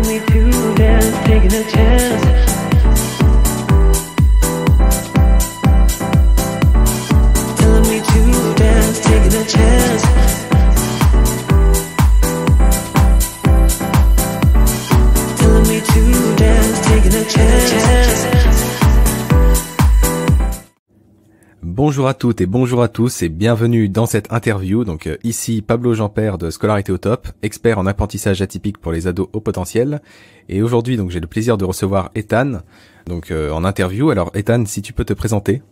me to dance, taking a chance. Telling me to dance, taking a chance. Telling me to dance, taking a chance. Bonjour à toutes et bonjour à tous et bienvenue dans cette interview. Donc ici Pablo Jean-Père de Scolarité au Top, expert en apprentissage atypique pour les ados au potentiel. Et aujourd'hui donc j'ai le plaisir de recevoir Ethan donc en interview. Alors Ethan, si tu peux te présenter.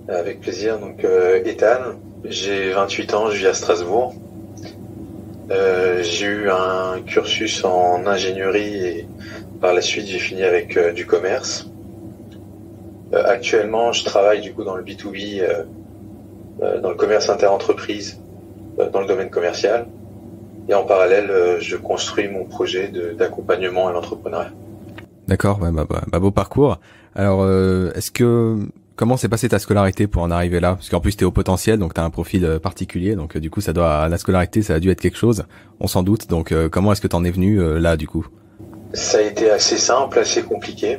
Avec plaisir. Donc Ethan, j'ai 28 ans, je vis à Strasbourg. J'ai eu un cursus en ingénierie et par la suite j'ai fini avec du commerce. Actuellement, je travaille du coup dans le B2B, dans le commerce interentreprise, dans le domaine commercial. Et en parallèle, je construis mon projet d'accompagnement à l'entrepreneuriat. D'accord, beau parcours. Alors, comment s'est passée ta scolarité pour en arriver là? Parce qu'en plus, t'es au potentiel, donc t'as un profil particulier. Donc du coup, la scolarité, ça a dû être quelque chose, on s'en doute. Donc comment est-ce que t'en es venu là, du coup? Ça a été assez simple, assez compliqué.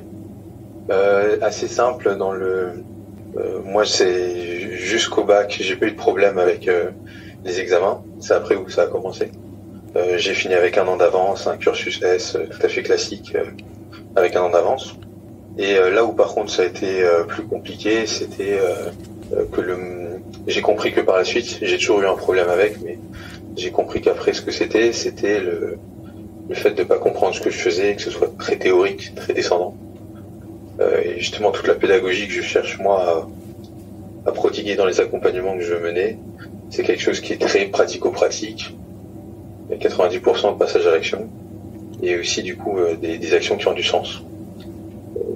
Assez simple dans moi c'est jusqu'au bac, j'ai pas eu de problème avec les examens. C'est après où ça a commencé. J'ai fini avec 1 an d'avance, un cursus S tout à fait classique avec 1 an d'avance. Et là où par contre ça a été plus compliqué, c'était que j'ai compris que par la suite, j'ai toujours eu un problème avec, mais j'ai compris qu'après ce que c'était le fait de pas comprendre ce que je faisais, que ce soit très théorique, très descendant. Et justement toute la pédagogie que je cherche moi à prodiguer dans les accompagnements que je veux mener, c'est quelque chose qui est très pratico-pratique. Il y a 90% de passage à l'action et aussi du coup des actions qui ont du sens.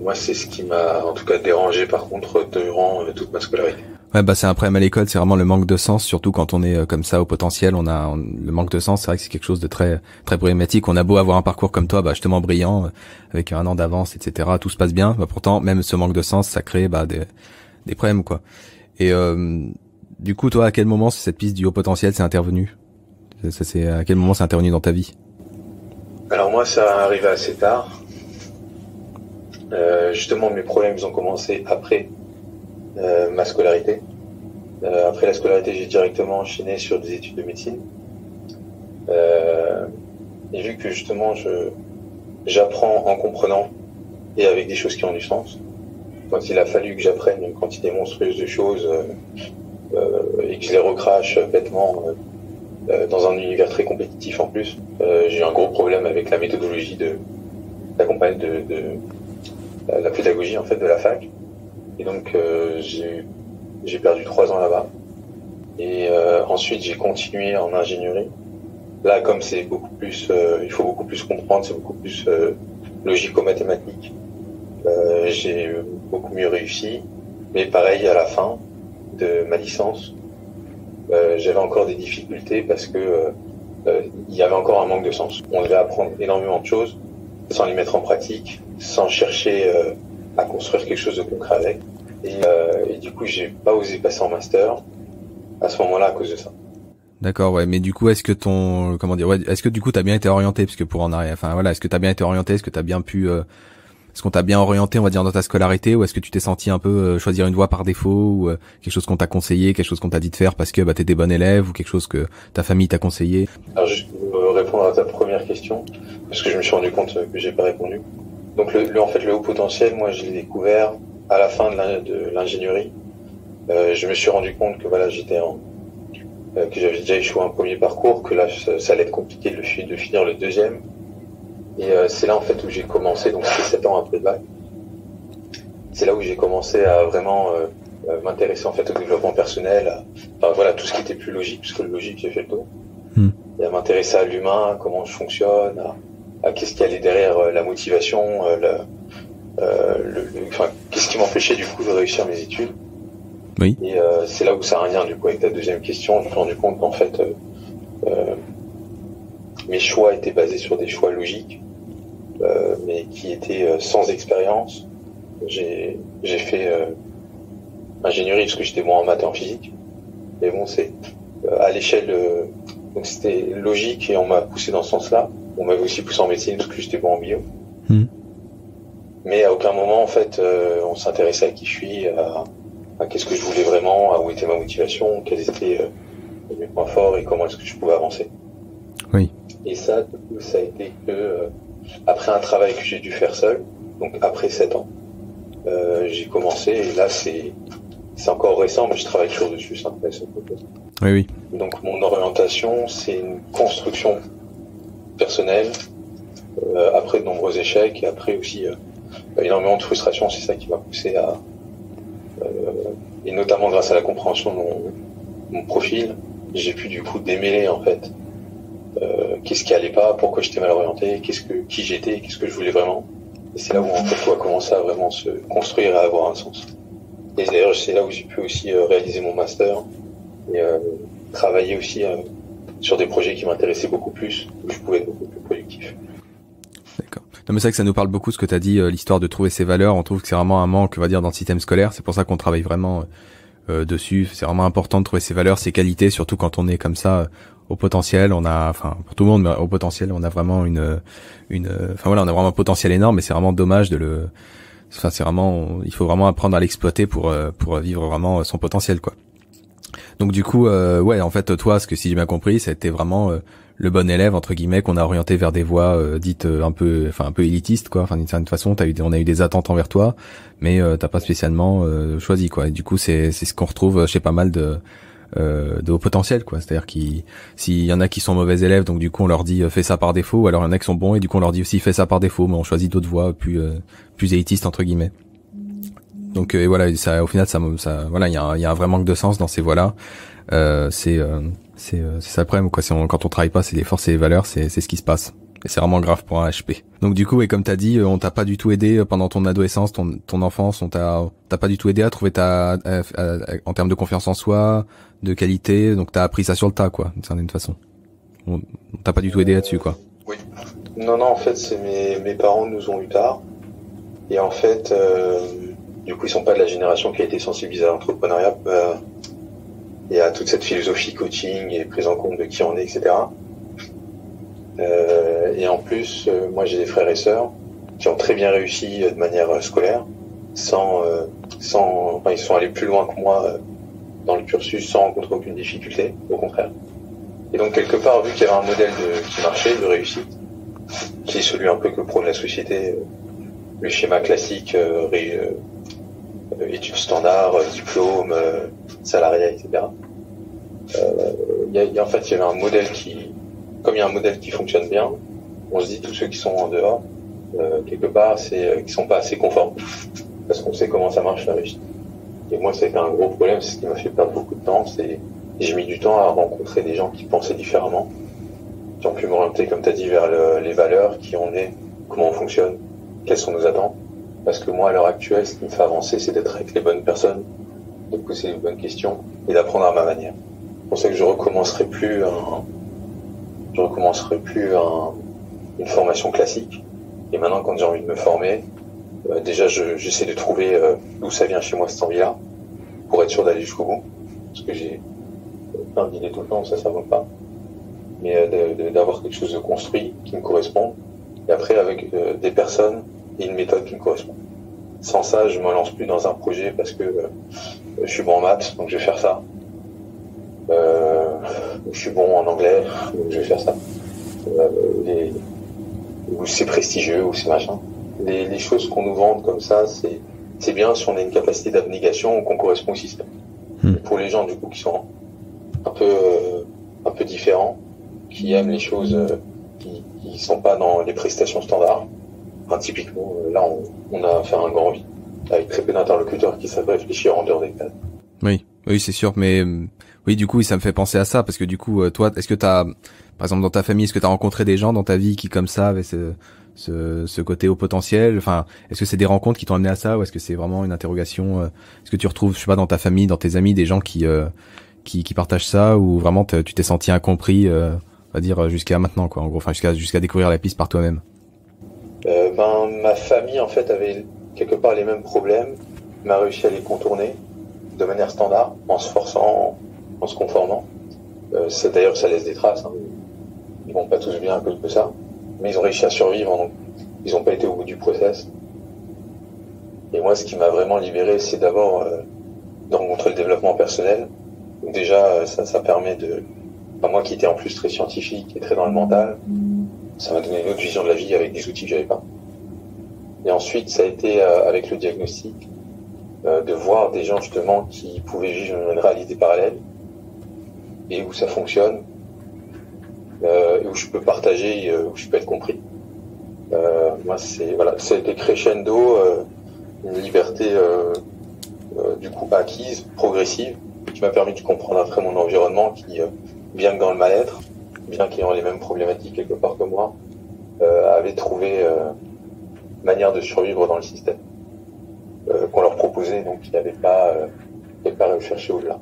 Moi c'est ce qui m'a en tout cas dérangé par contre durant toute ma scolarité. Ouais, c'est un problème à l'école, c'est vraiment le manque de sens, surtout quand on est comme ça au potentiel, le manque de sens, c'est vrai que c'est quelque chose de très très problématique. On a beau avoir un parcours comme toi, justement brillant, avec 1 an d'avance, etc. Tout se passe bien, pourtant même ce manque de sens, ça crée des problèmes quoi. Et du coup, toi, à quel moment cette piste du haut potentiel s'est intervenue? À quel moment c'est intervenu dans ta vie? Alors moi, ça arrivait assez tard. Justement, mes problèmes ils ont commencé après ma scolarité. Après la scolarité, j'ai directement enchaîné sur des études de médecine. Et vu que justement j'apprends en comprenant et avec des choses qui ont du sens, quand il a fallu que j'apprenne une quantité monstrueuse de choses et que je les recrache bêtement dans un univers très compétitif en plus, j'ai eu un gros problème avec la méthodologie de la pédagogie en fait de la fac. Et donc j'ai perdu 3 ans là-bas. Et ensuite j'ai continué en ingénierie. Là comme c'est beaucoup plus, il faut beaucoup plus comprendre, c'est beaucoup plus logico-mathématique. J'ai beaucoup mieux réussi. Mais pareil à la fin de ma licence, j'avais encore des difficultés parce que il y avait encore un manque de sens. On devait apprendre énormément de choses sans les mettre en pratique, sans chercher à construire quelque chose de concret avec. Et du coup, j'ai pas osé passer en master à ce moment-là à cause de ça. D'accord, ouais, mais du coup, est-ce que est-ce que du coup t'as bien été orienté, parce que pour en arriver, est-ce que t'as bien été orienté, est-ce que t'as bien pu, est-ce qu'on t'a bien orienté, on va dire, dans ta scolarité, ou est-ce que tu t'es senti un peu choisir une voie par défaut, ou quelque chose qu'on t'a conseillé, quelque chose qu'on t'a dit de faire parce que t'étais bon élève, ou quelque chose que ta famille t'a conseillé? Alors juste pour répondre à ta première question, parce que je me suis rendu compte que j'ai pas répondu. Donc en fait le haut potentiel, moi je l'ai découvert à la fin de l'ingénierie. Je me suis rendu compte que que j'avais déjà échoué un premier parcours, que là ça allait être compliqué de finir le deuxième. Et c'est là en fait où j'ai commencé, donc c'était 7 ans après le bac. C'est là où j'ai commencé à vraiment m'intéresser en fait au développement personnel, tout ce qui était plus logique, parce que le logique j'ai fait le tour. Et à m'intéresser à l'humain, comment je fonctionne, à qu'est-ce qui allait derrière la motivation, qu'est-ce qui m'empêchait du coup de réussir mes études. Oui. Et c'est là où ça a un lien du coup avec ta deuxième question. Je me suis rendu compte qu'en fait mes choix étaient basés sur des choix logiques, mais qui étaient sans expérience. J'ai fait ingénierie parce que j'étais bon en maths et en physique. Mais bon, c'est à l'échelle, donc c'était logique et on m'a poussé dans ce sens-là. On m'avait aussi poussé en médecine parce que j'étais bon en bio. Mmh. Mais à aucun moment, en fait, on s'intéressait à qui je suis, à qu'est-ce que je voulais vraiment, à où était ma motivation, quels étaient mes points forts et comment est-ce que je pouvais avancer. Oui. Et ça, du coup, ça a été que après un travail que j'ai dû faire seul, donc après 7 ans, j'ai commencé et là c'est encore récent, mais je travaille toujours dessus, c'est intéressant. Oui, oui. Donc mon orientation, c'est une construction personnelle, après de nombreux échecs et après aussi énormément de frustration, c'est ça qui m'a poussé à et notamment grâce à la compréhension de mon profil, j'ai pu du coup démêler en fait qu'est-ce qui allait pas, pourquoi j'étais mal orienté, qui j'étais, qu'est-ce que je voulais vraiment. Et c'est là où en fait tout a commencé à vraiment se construire et à avoir un sens. Et d'ailleurs c'est là où j'ai pu aussi réaliser mon master et travailler aussi sur des projets qui m'intéressaient beaucoup plus, où je pouvais être beaucoup plus productif. D'accord. Non mais c'est vrai que ça nous parle beaucoup ce que tu as dit, l'histoire de trouver ses valeurs. On trouve que c'est vraiment un manque, on va dire, dans le système scolaire. C'est pour ça qu'on travaille vraiment dessus. C'est vraiment important de trouver ses valeurs, ses qualités, surtout quand on est comme ça au potentiel. On a, enfin pour tout le monde, mais au potentiel, on a vraiment enfin voilà, on a vraiment un potentiel énorme. Mais c'est vraiment dommage enfin c'est vraiment, il faut vraiment apprendre à l'exploiter pour vivre vraiment son potentiel, quoi. Donc du coup, ouais, en fait, toi, ce que si j'ai bien compris, c'était vraiment le bon élève entre guillemets qu'on a orienté vers des voies dites un peu élitistes, quoi. Enfin d'une certaine façon, on a eu des attentes envers toi, mais t'as pas spécialement choisi, quoi. Et du coup, c'est ce qu'on retrouve chez pas mal de haut potentiel, quoi. C'est-à-dire s'il y en a qui sont mauvais élèves, donc du coup on leur dit fais ça par défaut, ou alors il y en a qui sont bons et du coup on leur dit aussi fais ça par défaut, mais on choisit d'autres voies plus élitistes entre guillemets. Donc voilà, ça au final ça voilà, il y a un vrai manque de sens dans ces voies-là. C'est ça le problème, quoi. Quand on travaille pas c'est les forces et les valeurs, c'est ce qui se passe. Et c'est vraiment grave pour un HP. Donc du coup, et comme t'as dit, on t'a pas du tout aidé pendant ton adolescence, ton enfance, t'as pas du tout aidé à trouver en termes de confiance en soi, de qualité. Donc t'as appris ça sur le tas, quoi, d'une certaine façon. On t'a pas du tout aidé là-dessus, quoi. Oui. Non, en fait, c'est mes parents nous ont eu tard. Et en fait, du coup, ils sont pas de la génération qui a été sensibilisée à l'entrepreneuriat et à toute cette philosophie coaching et prise en compte de qui on est, etc. Et en plus, moi j'ai des frères et sœurs qui ont très bien réussi de manière scolaire, enfin ils sont allés plus loin que moi dans le cursus sans rencontrer aucune difficulté, au contraire. Et donc quelque part, vu qu'il y avait un modèle qui marchait, de réussite, qui est celui un peu que prône la société, le schéma classique, études standards, diplôme, salariat, etc. En fait, il y avait un modèle comme il y a un modèle qui fonctionne bien, on se dit tous ceux qui sont en dehors, quelque part, c'est qu'ils sont pas assez conformes, parce qu'on sait comment ça marche la réussite. Et moi, ça a été un gros problème, c'est ce qui m'a fait perdre beaucoup de temps. J'ai mis du temps à rencontrer des gens qui pensaient différemment, qui ont pu m'orienter, comme tu as dit, vers les valeurs, qui on est, comment on fonctionne, quelles sont nos attentes. Parce que moi, à l'heure actuelle, ce qui me fait avancer, c'est d'être avec les bonnes personnes, de poser les bonnes questions et d'apprendre à ma manière. C'est pour ça que je recommencerai plus une formation classique. Et maintenant, quand j'ai envie de me former, déjà, j'essaie de trouver d'où ça vient chez moi cette envie-là, pour être sûr d'aller jusqu'au bout. Parce que j'ai plein d'idées tout le temps, ça va pas. Mais d'avoir quelque chose de construit qui me correspond. Et après, avec des personnes et une méthode qui me correspond. Sans ça, je me lance plus dans un projet parce que je suis bon en maths, donc je vais faire ça. Je suis bon en anglais, donc je vais faire ça. Ou c'est prestigieux, ou c'est machin. Les choses qu'on nous vende comme ça, c'est bien si on a une capacité d'abnégation ou qu'on correspond au système. Pour les gens du coup qui sont un peu différents, qui aiment les choses qui sont pas dans les prestations standards. Enfin, typiquement, là, on a affaire à un grand vide, avec très peu d'interlocuteurs qui savent réfléchir en dehors des cadres. Oui, c'est sûr, mais oui, du coup, ça me fait penser à ça, parce que du coup, toi, est-ce que par exemple, dans ta famille, est-ce que t'as rencontré des gens dans ta vie qui, comme ça, avaient ce côté au potentiel? Enfin, est-ce que c'est des rencontres qui t'ont amené à ça, ou est-ce que c'est vraiment une interrogation? Est-ce que tu retrouves, je sais pas, dans ta famille, dans tes amis, des gens qui partagent ça, ou vraiment tu t'es senti incompris, on va dire, jusqu'à maintenant, quoi, en gros, enfin, jusqu'à découvrir la piste par toi-même? Ma famille, en fait, avait quelque part les mêmes problèmes, m'a réussi à les contourner de manière standard, en se forçant, en se conformant. D'ailleurs, ça laisse des traces, hein. Ils vont pas tous bien à cause de ça. mais ils ont réussi à survivre, donc ils n'ont pas été au bout du process. Et moi, ce qui m'a vraiment libéré, c'est d'abord de rencontrer le développement personnel. Donc déjà, ça permet de... Enfin, moi qui étais en plus très scientifique et très dans le mental, ça m'a donné une autre vision de la vie avec des outils que j'avais pas. Et ensuite, ça a été avec le diagnostic, de voir des gens justement qui pouvaient vivre une réalité parallèle et où ça fonctionne, et où je peux partager, où je peux être compris. Moi, ça a été crescendo, une liberté du coup acquise, progressive, qui m'a permis de comprendre après mon environnement qui, bien que dans le mal-être, bien qu'ayant les mêmes problématiques quelque part que moi, avait trouvé manière de survivre dans le système qu'on leur proposait, donc ils n'avaient pas à chercher au-delà.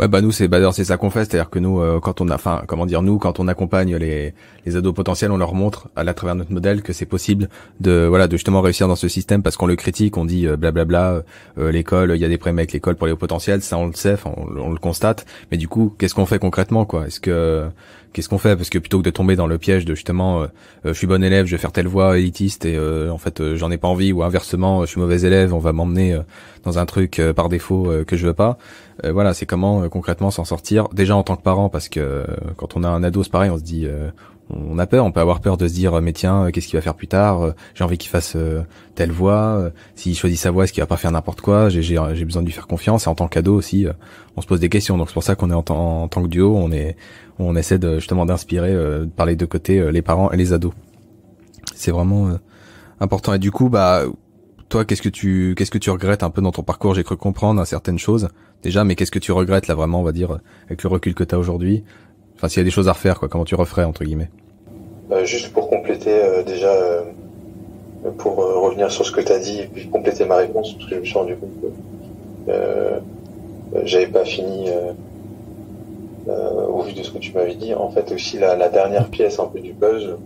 Ouais, bah nous c'est ça qu'on fait, c'est-à-dire que nous quand on accompagne les ados potentiels, on leur montre à travers notre modèle que c'est possible de justement réussir dans ce système, parce qu'on le critique, on dit blablabla, l'école, il y a des problèmes avec l'école pour les hauts potentiels, ça on le sait, on le constate, mais du coup qu'est-ce qu'on fait concrètement, quoi? Qu'est-ce qu'on fait? Parce que plutôt que de tomber dans le piège de justement je suis bon élève, je vais faire telle voie élitiste et en fait j'en ai pas envie, ou inversement je suis mauvais élève, on va m'emmener dans un truc par défaut que je veux pas. Voilà, c'est comment concrètement s'en sortir déjà en tant que parent, parce que quand on a un ado c'est pareil, on se dit on a peur, on peut avoir peur de se dire mais tiens, qu'est-ce qu'il va faire plus tard, j'ai envie qu'il fasse telle voie, s'il choisit sa voie, est-ce qu'il va pas faire n'importe quoi, j'ai besoin de lui faire confiance. Et en tant qu'ado aussi on se pose des questions, donc c'est pour ça qu'on est en tant que duo, on essaie de justement d'inspirer par les deux côtés, les parents et les ados. C'est vraiment important. Et du coup bah toi, qu'est-ce que tu regrettes un peu dans ton parcours? J'ai cru comprendre certaines choses déjà, mais qu'est-ce que tu regrettes là vraiment, on va dire, avec le recul que tu as aujourd'hui? Enfin, s'il y a des choses à refaire, quoi, comment tu referais entre guillemets? Juste pour compléter pour revenir sur ce que tu as dit et puis compléter ma réponse, parce que je me suis rendu compte que j'avais pas fini au vu de ce que tu m'avais dit. En fait, aussi la dernière pièce un peu du puzzle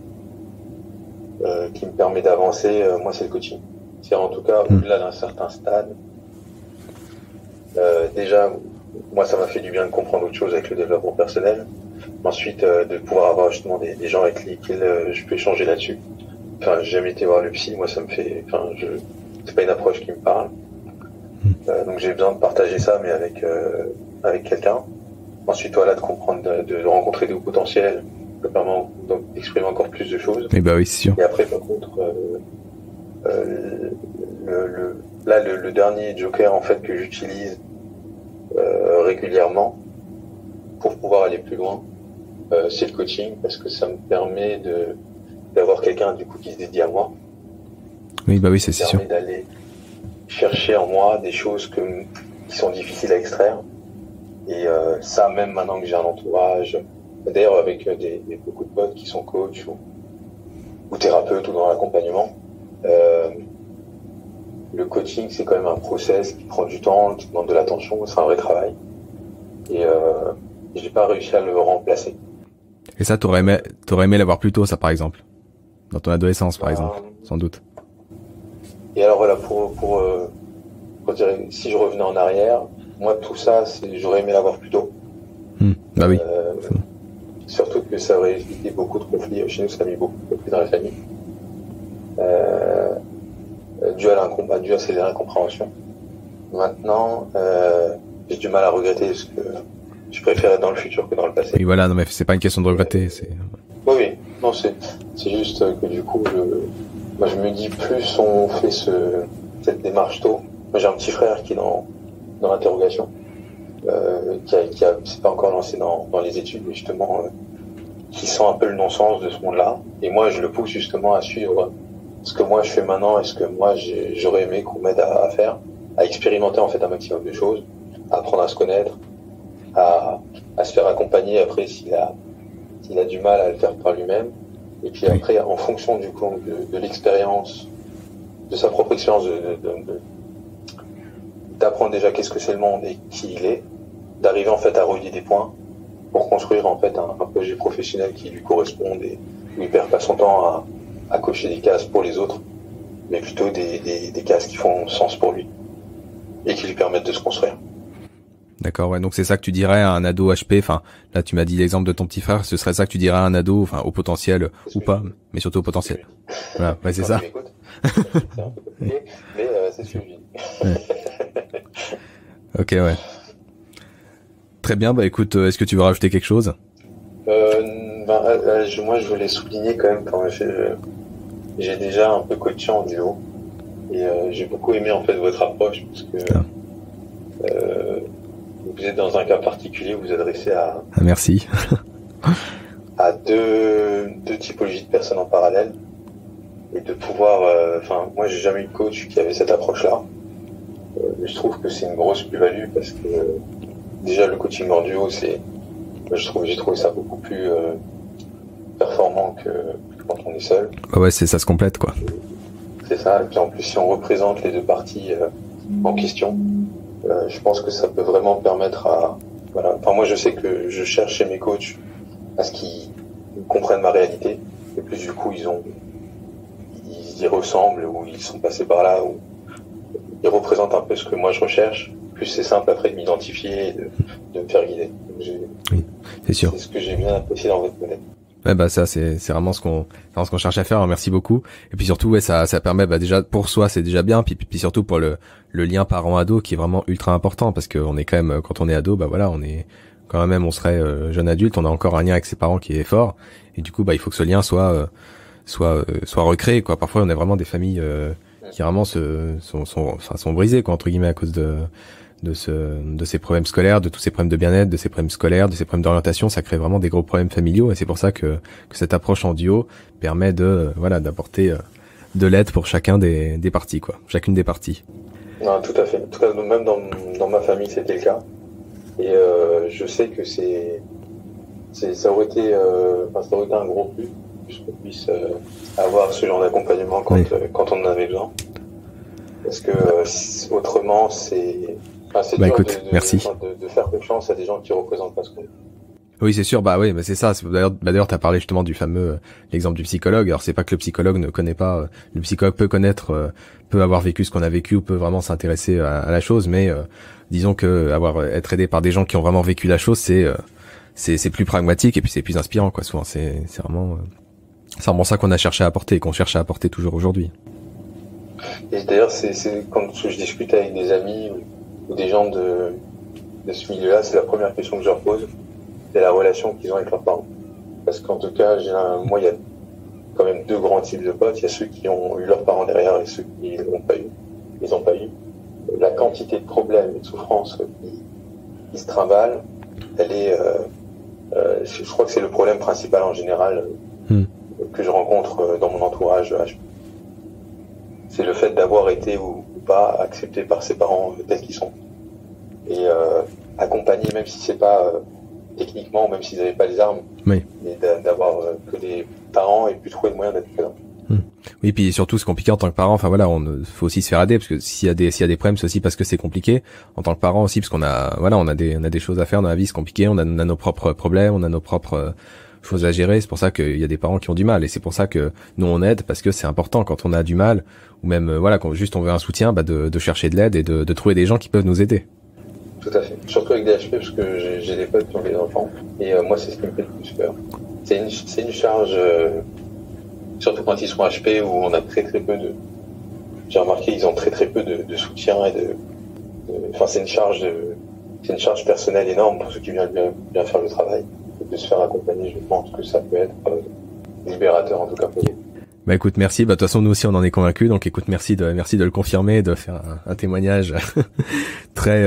qui me permet d'avancer, moi, c'est le coaching. C'est en tout cas au-delà d'un certain stade. Déjà, moi, ça m'a fait du bien de comprendre autre chose avec le développement personnel. Ensuite, de pouvoir avoir justement des gens avec lesquels je peux échanger là-dessus. Enfin, j'ai jamais été voir le psy, moi, ça me fait. Enfin, c'est pas une approche qui me parle. Donc, j'ai besoin de partager ça, mais avec quelqu'un. Ensuite, voilà, de comprendre, de rencontrer des hauts potentiels, ça permet d'exprimer encore plus de choses. Et bah oui, c'est sûr. Et après, par contre. Le dernier joker en fait que j'utilise régulièrement pour pouvoir aller plus loin, c'est le coaching, parce que ça me permet d'avoir quelqu'un du coup qui se dédie à moi. Oui, bah oui, c'est sûr. Ça me permet d'aller chercher en moi des choses qui sont difficiles à extraire. Et ça, même maintenant que j'ai un entourage, d'ailleurs avec beaucoup de potes qui sont coachs ou thérapeutes ou dans l'accompagnement. Le coaching, c'est quand même un process qui prend du temps, qui demande de l'attention, c'est un vrai travail. Et j'ai pas réussi à le remplacer. Et ça, t'aurais aimé l'avoir plus tôt, ça, par exemple, dans ton adolescence, par exemple, sans doute. Et alors voilà, pour dire, si je revenais en arrière, moi tout ça, j'aurais aimé l'avoir plus tôt. Bah oui. Surtout que ça aurait évité beaucoup de conflits. Chez nous, ça a mis beaucoup de conflits dans la famille. Dû à ces incompréhensions. Maintenant, j'ai du mal à regretter, parce que je préfère être dans le futur que dans le passé. Oui, voilà, non mais c'est pas une question de regretter, c'est... Oui, non, c'est juste que du coup, moi je me dis, plus on fait cette démarche tôt. Moi j'ai un petit frère qui est dans l'interrogation, qui s'est pas encore lancé dans les études, mais justement, qui sent un peu le non-sens de ce monde-là. Et moi je le pousse justement à suivre ce que moi je fais maintenant et ce que moi j'aurais aimé qu'on m'aide à faire, à expérimenter en fait un maximum de choses, à apprendre à se connaître, à se faire accompagner après s'il a du mal à le faire par lui-même. Et puis après, en fonction du coup de l'expérience, de sa propre expérience, d'apprendre déjà qu'est-ce que c'est le monde et qui il est, d'arriver en fait à relier des points pour construire en fait un projet professionnel qui lui corresponde et où il perd pas son temps à cocher des cases pour les autres, mais plutôt des cases qui font sens pour lui et qui lui permettent de se construire. D'accord, ouais. Donc c'est ça que tu dirais à un ado HP. Enfin, là tu m'as dit l'exemple de ton petit frère. Ce serait ça que tu dirais à un ado, enfin au potentiel ou pas, mais surtout au potentiel. Voilà, ouais, c'est ça. C'est un peu compliqué, mais c'est ce que je dis. Ouais. Ok, ouais. Très bien. Bah écoute, est-ce que tu veux rajouter quelque chose? Moi, je voulais souligner quand même quand j'ai déjà un peu coaché en duo et j'ai beaucoup aimé en fait votre approche parce que vous êtes dans un cas particulier, vous vous adressez à merci. à deux typologies de personnes en parallèle et de pouvoir. Moi, j'ai jamais eu de coach qui avait cette approche-là. Je trouve que c'est une grosse plus-value parce que déjà le coaching en duo, j'ai trouvé ça beaucoup plus performant que quand on est seul. Ouais, ça se complète quoi. C'est ça. Et puis en plus, si on représente les deux parties en question, je pense que ça peut vraiment permettre à. Voilà. Enfin, moi, je sais que je cherche chez mes coachs à ce qu'ils comprennent ma réalité. Et plus du coup, ils y ressemblent ou ils sont passés par là ou ils représentent un peu ce que moi je recherche. Plus c'est simple après de m'identifier et de me faire guider. Oui, c'est sûr. C'est ce que j'ai bien apprécié dans votre modèle. Ouais, bah ça c'est vraiment ce qu'on cherche à faire. Alors, merci beaucoup. Et puis surtout, ouais, ça permet déjà pour soi, c'est déjà bien. Puis surtout pour le lien parent-ado qui est vraiment ultra important parce que on est quand même quand on est ado, bah voilà, on est quand même on serait jeune adulte, on a encore un lien avec ses parents qui est fort. Et du coup, bah il faut que ce lien soit recréé quoi. Parfois, on a vraiment des familles qui vraiment sont brisées quoi entre guillemets à cause de ces problèmes scolaires, de tous ces problèmes de bien-être, de ces problèmes scolaires, de ces problèmes d'orientation, ça crée vraiment des gros problèmes familiaux et c'est pour ça que cette approche en duo permet d'apporter de l'aide pour chacune des parties. Non, tout à fait. En tout cas, même dans ma famille, c'était le cas. Et je sais que ça aurait été un gros plus qu'on puisse avoir ce genre d'accompagnement quand on en avait besoin. Parce que autrement, c'est dur merci. De faire confiance à des gens qui représentent pas ce qu'on est. Oui, c'est sûr. Bah oui, mais c'est ça. D'ailleurs, t'as parlé justement du fameux l'exemple du psychologue. Alors c'est pas que le psychologue ne connaît pas. Le psychologue peut connaître, peut avoir vécu ce qu'on a vécu, ou peut vraiment s'intéresser à la chose. Mais disons que être aidé par des gens qui ont vraiment vécu la chose, c'est plus pragmatique et puis c'est plus inspirant quoi. Souvent, c'est vraiment ça qu'on a cherché à apporter et qu'on cherche à apporter toujours aujourd'hui. Et d'ailleurs, c'est quand je discute avec des amis ou des gens de ce milieu-là, c'est la première question que je leur pose. C'est la relation qu'ils ont avec leurs parents. Parce qu'en tout cas, moi, il y a quand même deux grands types de potes. Il y a ceux qui ont eu leurs parents derrière et ceux qui l'ont pas eu. Ils ont pas eu. La quantité de problèmes et de souffrances qui se trimballent, elle est, je crois que c'est le problème principal en général que je rencontre dans mon entourage. C'est le fait d'avoir été ou pas accepté par ses parents tels qu'ils sont. Et accompagné, même si c'est pas techniquement, même s'ils n'avaient pas les armes, oui. Mais d'avoir que des parents et puis trouver le moyen d'être présent. Oui, puis surtout c'est compliqué en tant que parent. Enfin voilà, faut aussi se faire aider parce que s'il y a des problèmes, c'est aussi parce que c'est compliqué. En tant que parent aussi, parce qu'on a des choses à faire dans la vie, c'est compliqué. On a nos propres problèmes, on a nos propres choses à gérer. C'est pour ça qu'il y a des parents qui ont du mal et c'est pour ça que nous on aide parce que c'est important quand on a du mal ou même quand juste on veut un soutien, de chercher de l'aide et de trouver des gens qui peuvent nous aider. Tout à fait. Surtout avec des HP parce que j'ai des potes qui ont des enfants et moi c'est ce qui me fait le plus peur. C'est une charge, surtout quand ils sont HP où on a très peu de. J'ai remarqué ils ont très peu de soutien et c'est une charge personnelle énorme pour ceux qui viennent bien faire le travail. Et de se faire accompagner, je pense que ça peut être libérateur en tout cas pour eux. Bah écoute, merci. Bah de toute façon nous aussi on en est convaincus. Donc écoute, merci de le confirmer, de faire un témoignage très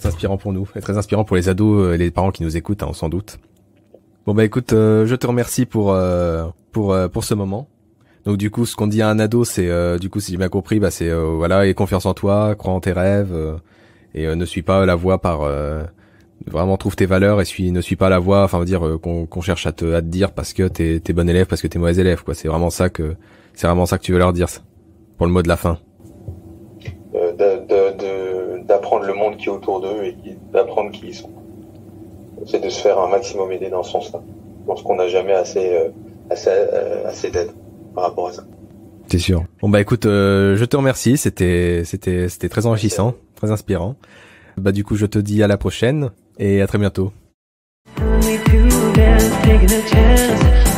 inspirant pour nous, et très inspirant pour les ados et les parents qui nous écoutent, sans doute. Bon bah écoute, je te remercie pour ce moment. Donc du coup, ce qu'on dit à un ado, c'est du coup si j'ai bien compris, c'est aie confiance en toi, crois en tes rêves et ne suis pas la voie par vraiment trouve tes valeurs et ne suis pas la voie, qu'on cherche à te dire parce que t'es bon élève, parce que t'es mauvais élève, quoi. C'est vraiment ça que tu veux leur dire, ça, pour le mot de la fin. D'apprendre le monde qui est autour d'eux et d'apprendre qui ils sont. C'est de se faire un maximum aider dans ce sens-là. Je pense qu'on n'a jamais assez d'aide par rapport à ça. C'est sûr. Bon bah écoute, je te remercie, c'était très enrichissant, très inspirant. Bah du coup, je te dis à la prochaine et à très bientôt. Telling me to dance, taking a chance.